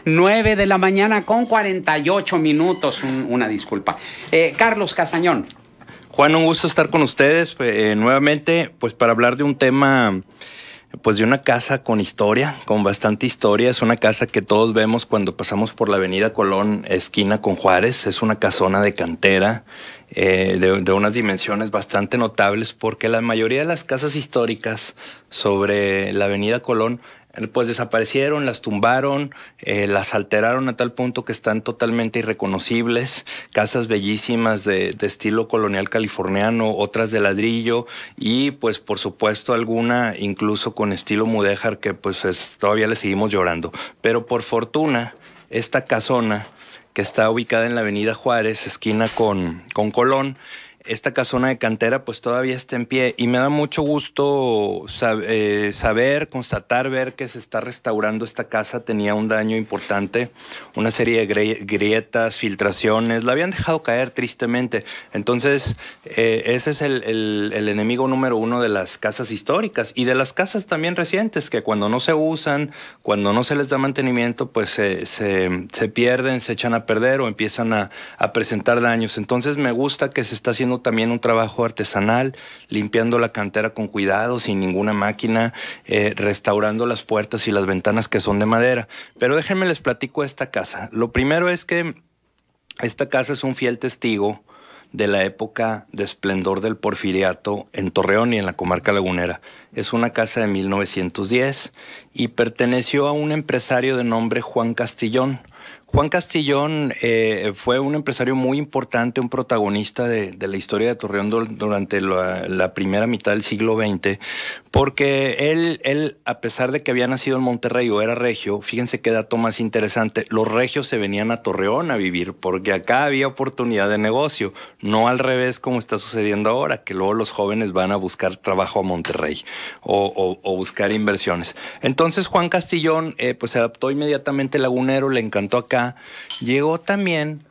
9 de la mañana con 48 minutos. Una disculpa. Carlos Castañón. Juan, un gusto estar con ustedes nuevamente, pues para hablar de un tema, pues de una casa con historia, con bastante historia. Es una casa que todos vemos cuando pasamos por la avenida Colón, esquina con Juárez. Es una casona de cantera, de unas dimensiones bastante notables, porque la mayoría de las casas históricas sobre la avenida Colón pues desaparecieron, las tumbaron, las alteraron a tal punto que están totalmente irreconocibles. Casas bellísimas de estilo colonial californiano, otras de ladrillo y pues por supuesto alguna incluso con estilo mudéjar que pues todavía le seguimos llorando. Pero por fortuna esta casona que está ubicada en la avenida Juárez, esquina con Colón, esta casona de cantera pues todavía está en pie y me da mucho gusto saber, constatar, ver que se está restaurando esta casa. Tenía un daño importante, una serie de grietas, filtraciones, la habían dejado caer tristemente. Entonces ese es el enemigo número uno de las casas históricas y de las casas también recientes, que cuando no se usan, cuando no se les da mantenimiento, pues se pierden, se echan a perder o empiezan a presentar daños. Entonces me gusta que se está haciendo también un trabajo artesanal, limpiando la cantera con cuidado, sin ninguna máquina, restaurando las puertas y las ventanas que son de madera. Pero déjenme les platico esta casa. Lo primero es que esta casa es un fiel testigo de la época de esplendor del porfiriato en Torreón y en la comarca lagunera. Es una casa de 1910 y perteneció a un empresario de nombre Juan Castillón. Juan Castillón fue un empresario muy importante, un protagonista de la historia de Torreón durante la primera mitad del siglo XX, porque él, a pesar de que había nacido en Monterrey o era regio, fíjense qué dato más interesante, los regios se venían a Torreón a vivir, porque acá había oportunidad de negocio, no al revés como está sucediendo ahora, que luego los jóvenes van a buscar trabajo a Monterrey o buscar inversiones. Entonces Juan Castillón pues se adaptó inmediatamente lagunero, le encantó acá. Llegó también,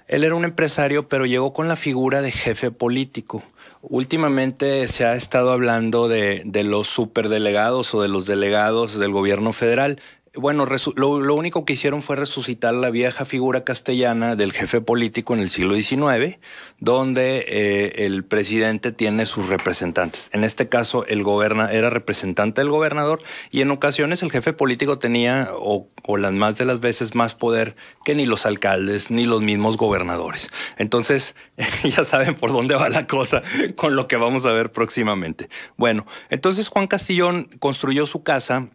él era un empresario, pero llegó con la figura de jefe político. Últimamente se ha estado hablando de los superdelegados o de los delegados del gobierno federal. Bueno, lo único que hicieron fue resucitar la vieja figura castellana del jefe político en el siglo XIX, donde el presidente tiene sus representantes. En este caso, era representante del gobernador y en ocasiones el jefe político tenía, o las más de las veces, más poder que ni los alcaldes ni los mismos gobernadores. Entonces, ya saben por dónde va la cosa con lo que vamos a ver próximamente. Bueno, entonces Juan Castillón construyó su casa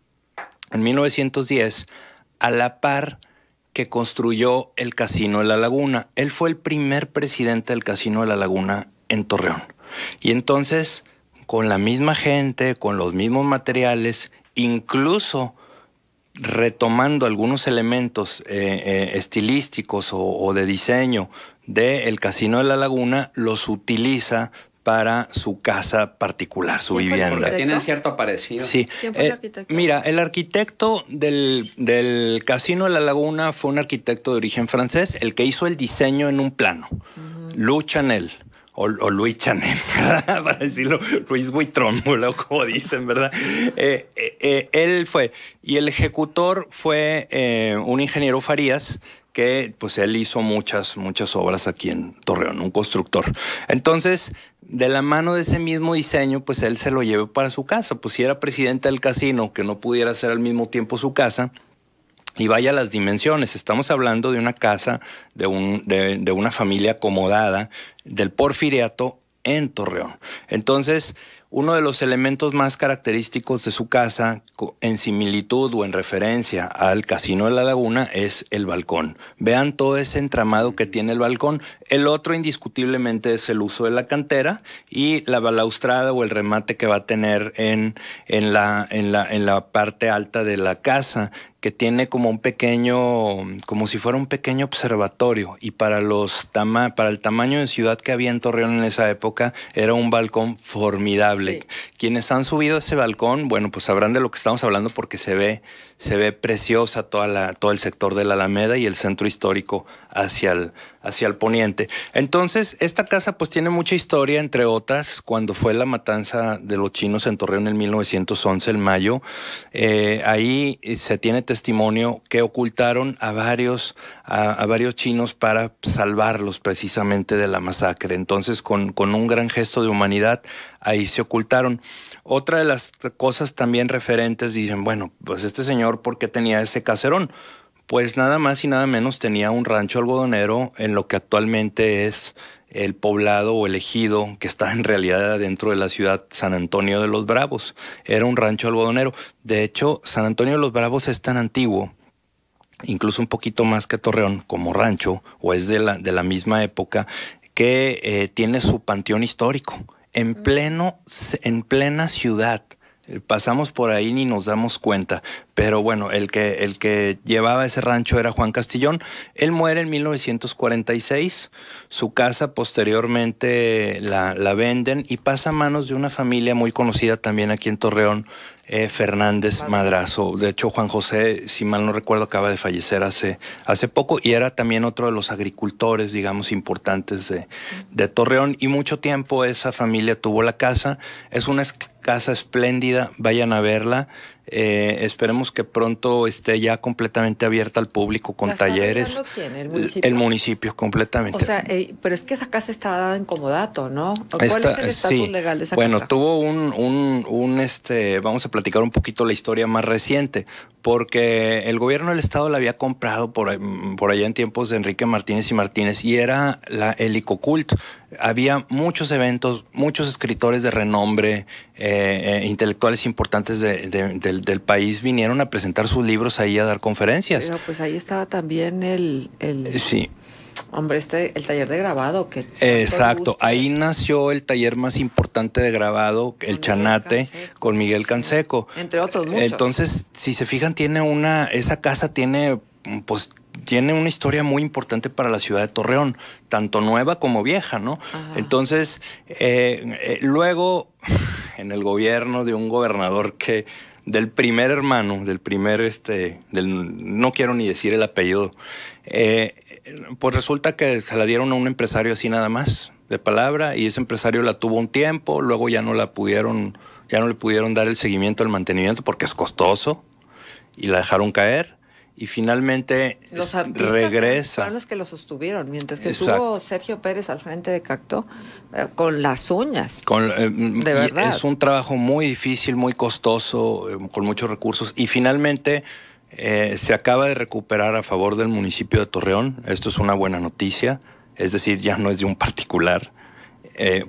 en 1910, a la par que construyó el Casino de la Laguna. Él fue el primer presidente del Casino de la Laguna en Torreón. Y entonces, con la misma gente, con los mismos materiales, incluso retomando algunos elementos estilísticos o de diseño del Casino de la Laguna, los utiliza para su casa particular, su vivienda. Tienen cierto parecido. Sí. ¿Quién fue el arquitecto? Mira, el arquitecto del Casino de la Laguna fue un arquitecto de origen francés, el que hizo el diseño en un plano. Louis Chanel. O Louis Chanel, para decirlo, Luis Vuitton, como dicen, ¿verdad? Él fue. Y el ejecutor fue un ingeniero Farías, que pues él hizo muchas obras aquí en Torreón, un constructor. Entonces, de la mano de ese mismo diseño, pues él se lo llevó para su casa. Pues si era presidente del casino, que no pudiera hacer al mismo tiempo su casa. Y vaya las dimensiones, estamos hablando de una casa, de una familia acomodada, del porfiriato en Torreón. Entonces, uno de los elementos más característicos de su casa, en similitud o en referencia al Casino de la Laguna, es el balcón. Vean todo ese entramado que tiene el balcón. El otro, indiscutiblemente, es el uso de la cantera y la balaustrada o el remate que va a tener en la parte alta de la casa, que tiene como un pequeño, como si fuera un pequeño observatorio, y para el tamaño de ciudad que había en Torreón en esa época, era un balcón formidable. Sí. Quienes han subido ese balcón, bueno, pues sabrán de lo que estamos hablando, porque se ve preciosa todo el sector de la Alameda y el centro histórico hacia el poniente. Entonces, esta casa pues tiene mucha historia, entre otras, cuando fue la matanza de los chinos en Torreón en 1911, en mayo. Ahí se tiene testimonio que ocultaron a varios chinos para salvarlos precisamente de la masacre. Entonces, con un gran gesto de humanidad, ahí se ocultaron. Otra de las cosas también referentes, dicen, bueno, pues este señor, ¿por qué tenía ese caserón? Pues nada más y nada menos tenía un rancho algodonero en lo que actualmente es el poblado o el ejido que está en realidad dentro de la ciudad San Antonio de los Bravos. Era un rancho algodonero. De hecho, San Antonio de los Bravos es tan antiguo, incluso un poquito más que Torreón como rancho, o es de la misma época, que tiene su panteón histórico en plena ciudad. Pasamos por ahí ni nos damos cuenta, pero bueno, el que llevaba ese rancho era Juan Castillón. Él muere en 1946, su casa posteriormente la venden y pasa a manos de una familia muy conocida también aquí en Torreón, Fernández Madrazo. De hecho, Juan José, si mal no recuerdo, acaba de fallecer hace poco y era también otro de los agricultores, digamos, importantes de Torreón, y mucho tiempo esa familia tuvo la casa. Es una casa espléndida, vayan a verla. Esperemos que pronto esté ya completamente abierta al público con talleres. ¿Quién? ¿El municipio? El municipio, completamente. O sea, pero es que esa casa estaba dada en comodato, ¿no? ¿Cuál es el estatus legal de esa casa? Bueno, tuvo vamos a platicar un poquito la historia más reciente, porque el gobierno del estado la había comprado por allá en tiempos de Enrique Martínez y Martínez, y era el Icocult. Había muchos eventos, muchos escritores de renombre, intelectuales importantes del país vinieron a presentar sus libros ahí, a dar conferencias. Pero pues ahí estaba también sí. Hombre, el taller de grabado que... Exacto, ahí nació el taller más importante de grabado, el Chanate, con Miguel Canseco. Entre otros muchos. Entonces, si se fijan, esa casa tiene una historia muy importante para la ciudad de Torreón, tanto nueva como vieja, ¿no? Ajá. Entonces, luego, en el gobierno de un gobernador del primer hermano, no quiero ni decir el apellido, pues resulta que se la dieron a un empresario así nada más, de palabra, y ese empresario la tuvo un tiempo, luego ya no le pudieron dar el seguimiento, el mantenimiento, porque es costoso, y la dejaron caer. Y finalmente los artistas regresa. Fueron los que lo sostuvieron, mientras que estuvo Sergio Pérez al frente de Cacto con las uñas. De verdad. Es un trabajo muy difícil, muy costoso, con muchos recursos. Y finalmente se acaba de recuperar a favor del municipio de Torreón. Esto es una buena noticia. Es decir, ya no es de un particular,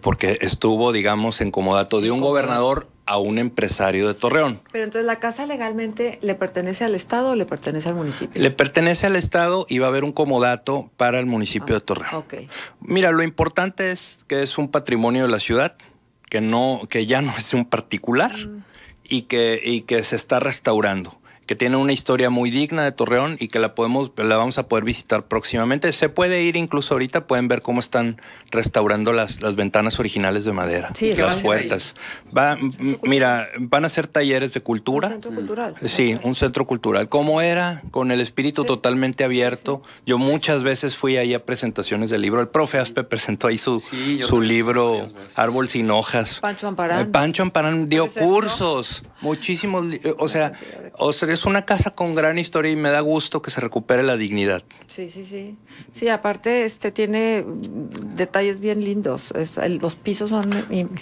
porque estuvo, digamos, en comodato de un gobernador a un empresario de Torreón. Pero entonces, ¿la casa legalmente le pertenece al Estado o le pertenece al municipio? Le pertenece al Estado y va a haber un comodato para el municipio de Torreón. Okay. Mira, lo importante es que es un patrimonio de la ciudad, que ya no es un particular y que se está restaurando, que tiene una historia muy digna de Torreón y que la vamos a poder visitar próximamente. Se puede ir incluso ahorita, pueden ver cómo están restaurando las ventanas originales de madera, sí, las puertas. Mira, van a ser talleres de cultura. ¿Un centro cultural? Sí, un centro cultural. Como era, con el espíritu totalmente abierto. Sí. Yo muchas veces fui ahí a presentaciones del libro. El profe Aspe presentó ahí su libro Árbol sin hojas. Pancho Amparán. Pancho Amparán dio cursos, muchísimos, o sea, es una casa con gran historia y me da gusto que se recupere la dignidad. Sí. Sí, aparte tiene detalles bien lindos. Los pisos son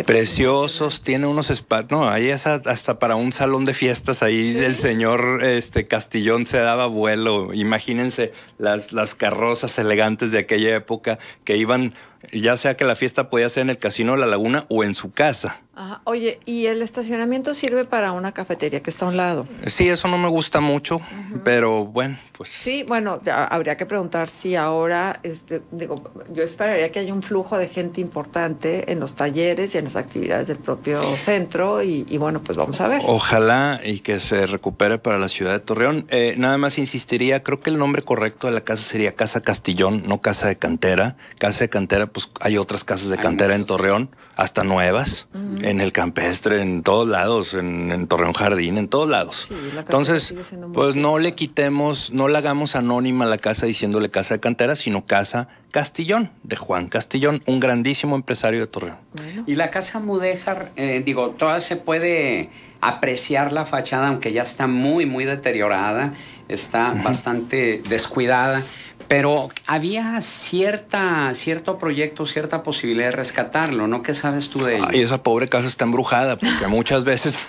preciosos, tiene unos espacios, no, ahí es hasta para un salón de fiestas ahí. ¿Sí? El señor Castillón se daba vuelo. Imagínense las carrozas elegantes de aquella época que iban, ya sea que la fiesta podía ser en el Casino de la Laguna o en su casa. Ajá. Oye, ¿y el estacionamiento sirve para una cafetería que está a un lado? Sí, eso no me gusta mucho, pero bueno, pues... Sí, bueno, habría que preguntar si ahora, yo esperaría que haya un flujo de gente importante en los talleres y en las actividades del propio centro y bueno, pues vamos a ver. Ojalá y que se recupere para la ciudad de Torreón. Nada más insistiría, creo que el nombre correcto de la casa sería Casa Castillón, no Casa de Cantera. Casa de Cantera, pues hay otras casas de cantera en Torreón, hasta nuevas. En el Campestre, en todos lados, en Torreón Jardín, en todos lados. Sí, entonces, pues no le quitemos, no la hagamos anónima la casa diciéndole Casa de Cantera, sino Casa Castillón, de Juan Castillón, un grandísimo empresario de Torreón. Bueno. Y la Casa Mudéjar, toda se puede apreciar la fachada, aunque ya está muy, muy deteriorada, está bastante descuidada. Pero había cierto proyecto, cierta posibilidad de rescatarlo, ¿no? ¿Qué sabes tú de ello? Y esa pobre casa está embrujada, porque muchas veces...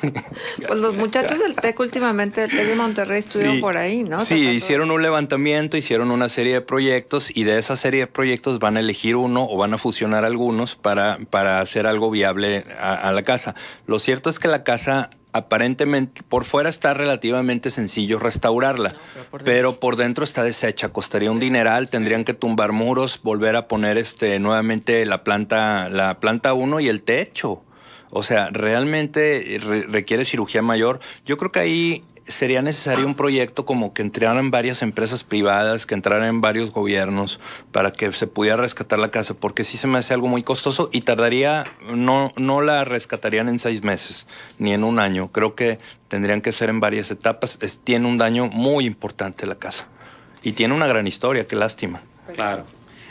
Pues los muchachos del TEC últimamente, del TEC de Monterrey, estuvieron por ahí, ¿no? Sí, hicieron un levantamiento, hicieron una serie de proyectos, y de esa serie de proyectos van a elegir uno o van a fusionar algunos para hacer algo viable a la casa. Lo cierto es que la casa... aparentemente por fuera está relativamente sencillo restaurarla, pero por dentro está deshecha, costaría un dineral, tendrían que tumbar muros, volver a poner nuevamente la planta 1 y el techo. O sea, realmente requiere cirugía mayor. Yo creo que ahí sería necesario un proyecto como que entraran varias empresas privadas, que entraran varios gobiernos para que se pudiera rescatar la casa, porque sí se me hace algo muy costoso y tardaría, no la rescatarían en 6 meses, ni en un año. Creo que tendrían que ser en varias etapas. Tiene un daño muy importante la casa y tiene una gran historia, qué lástima. Claro.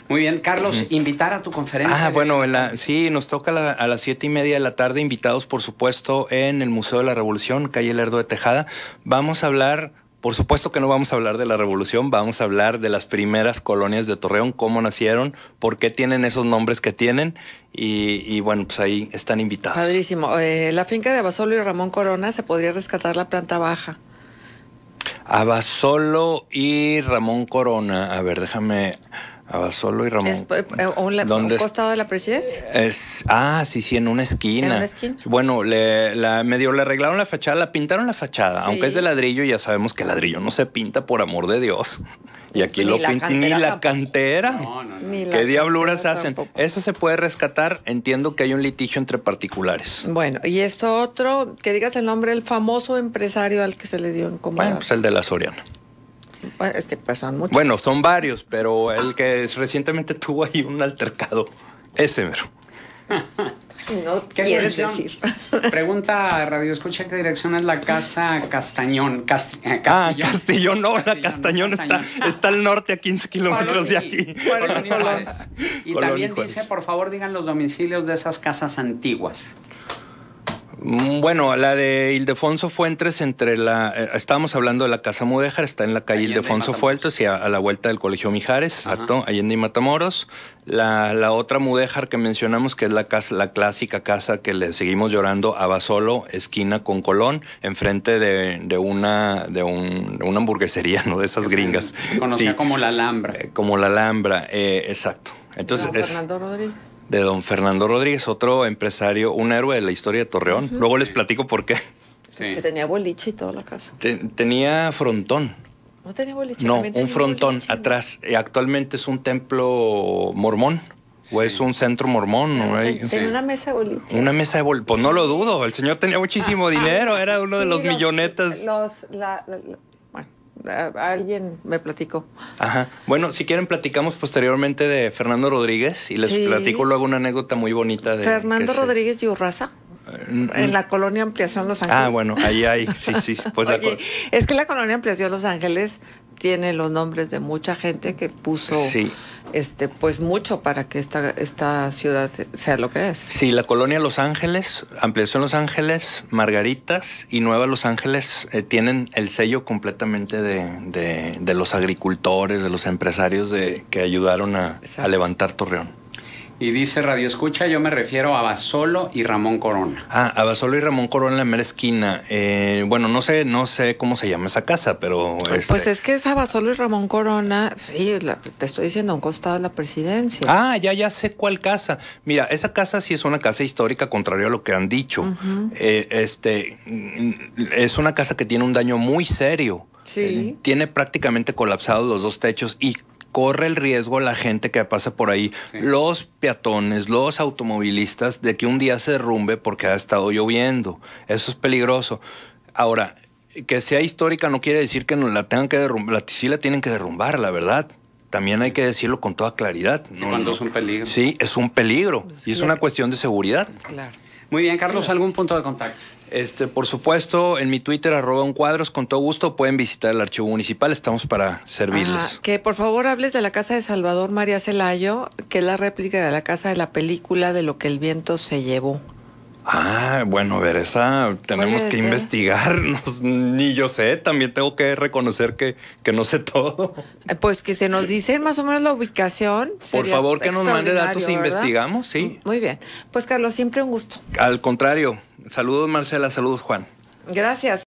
Muy bien, Carlos, invitar a tu conferencia. Bueno, sí, nos toca a las 7:30 de la tarde, invitados por supuesto en el Museo de la Revolución, calle Lerdo de Tejada. Vamos a hablar, por supuesto que no vamos a hablar de la Revolución, vamos a hablar de las primeras colonias de Torreón, cómo nacieron, por qué tienen esos nombres que tienen, y bueno, pues ahí están invitados. Padrísimo. La finca de Abasolo y Ramón Corona se podría rescatar la planta baja. Abasolo y Ramón Corona, a ver, déjame... Abasolo y Ramón. ¿Es un costado de la presidencia? Sí, en una esquina. ¿En una esquina? Bueno, medio le arreglaron la fachada, la pintaron la fachada, sí. Aunque es de ladrillo, ya sabemos que el ladrillo no se pinta, por amor de Dios. Y aquí Ni lo la pintan, ni la cantera. No. ¿Qué diabluras hacen? Tampoco. Eso se puede rescatar, entiendo que hay un litigio entre particulares. Bueno, y esto otro, que digas el nombre del famoso empresario al que se le dio en comodidad. Bueno, pues el de la Soriana. Bueno, es que pues son muchos. Bueno, son varios, pero el que recientemente tuvo ahí un altercado, ese mero. No ¿Qué quieres dirección? decir. Pregunta Radio Escucha, ¿qué dirección es la casa Castañón? Castillón. Castillón, no, la Castañón está al norte a 15 kilómetros de aquí. Colonia Juárez. Y Colonia también Juárez. dice, por favor, digan los domicilios de esas casas antiguas. Bueno, la de Ildefonso Fuentes, estábamos hablando de la Casa Mudéjar, está en la calle Allende Ildefonso y Matamoros. Fuentes y a la vuelta del Colegio Mijares, exacto, Allende y Matamoros. La otra Mudéjar que mencionamos, que es la clásica casa que le seguimos llorando, Abasolo, esquina con Colón, enfrente de una hamburguesería, ¿no? De esas gringas. Conocida como La Alhambra. Como la Alhambra, exacto. Entonces, Fernando Rodríguez. de don Fernando Rodríguez, otro empresario, un héroe de la historia de Torreón. Luego les platico por qué. Sí. Que tenía boliche y toda la casa. Tenía frontón. No tenía boliche. No, también tenía un frontón boliche. atrás. Actualmente es un templo mormón. O es un centro mormón. ¿No? Tenía una mesa de boliche. Una mesa de boliche. Pues no lo dudo. El señor tenía muchísimo dinero. Era uno de los millonetas. Alguien me platicó. Ajá. Bueno, si quieren platicamos posteriormente de Fernando Rodríguez y les platico luego una anécdota muy bonita de Fernando Rodríguez y Urraza. En la colonia Ampliación Los Ángeles. Bueno, ahí hay, sí. Pues Oye, es que la colonia Ampliación Los Ángeles tiene los nombres de mucha gente que puso pues mucho para que esta ciudad sea lo que es. Sí, la colonia Los Ángeles, Ampliación Los Ángeles, Margaritas y Nueva Los Ángeles tienen el sello completamente de los agricultores, de los empresarios que ayudaron a levantar Torreón. Y dice Radio Escucha, yo me refiero a Abasolo y Ramón Corona. Abasolo y Ramón Corona en la mera esquina. Bueno, no sé cómo se llama esa casa, pero... Pues es que es Abasolo y Ramón Corona, sí, te estoy diciendo, a un costado de la presidencia. Ya sé cuál casa. Mira, esa casa sí es una casa histórica, contrario a lo que han dicho. Es una casa que tiene un daño muy serio. Sí. Tiene prácticamente colapsados los 2 techos y corre el riesgo la gente que pasa por ahí, los peatones, los automovilistas, de que un día se derrumbe porque ha estado lloviendo. Eso es peligroso. Ahora, que sea histórica no quiere decir que no la tengan que derrumbar. Sí la tienen que derrumbar, la verdad. También hay que decirlo con toda claridad. Cuando es un peligro. Sí, es un peligro. Y es una cuestión de seguridad. Claro. Muy bien, Carlos, ¿algún punto de contacto? Por supuesto, en mi Twitter, @uncuadros, con todo gusto pueden visitar el archivo municipal, estamos para servirles. Que por favor hables de la casa de Salvador María Celayo, que es la réplica de la casa de la película de Lo que el viento se llevó. Bueno, a ver, esa tenemos que investigarnos. Ni yo sé, también tengo que reconocer que no sé todo. Pues que se nos dice más o menos la ubicación. Por favor, que nos mande datos e investigamos, sí. Muy bien. Pues Carlos, siempre un gusto. Al contrario. Saludos, Marcela, saludos, Juan. Gracias.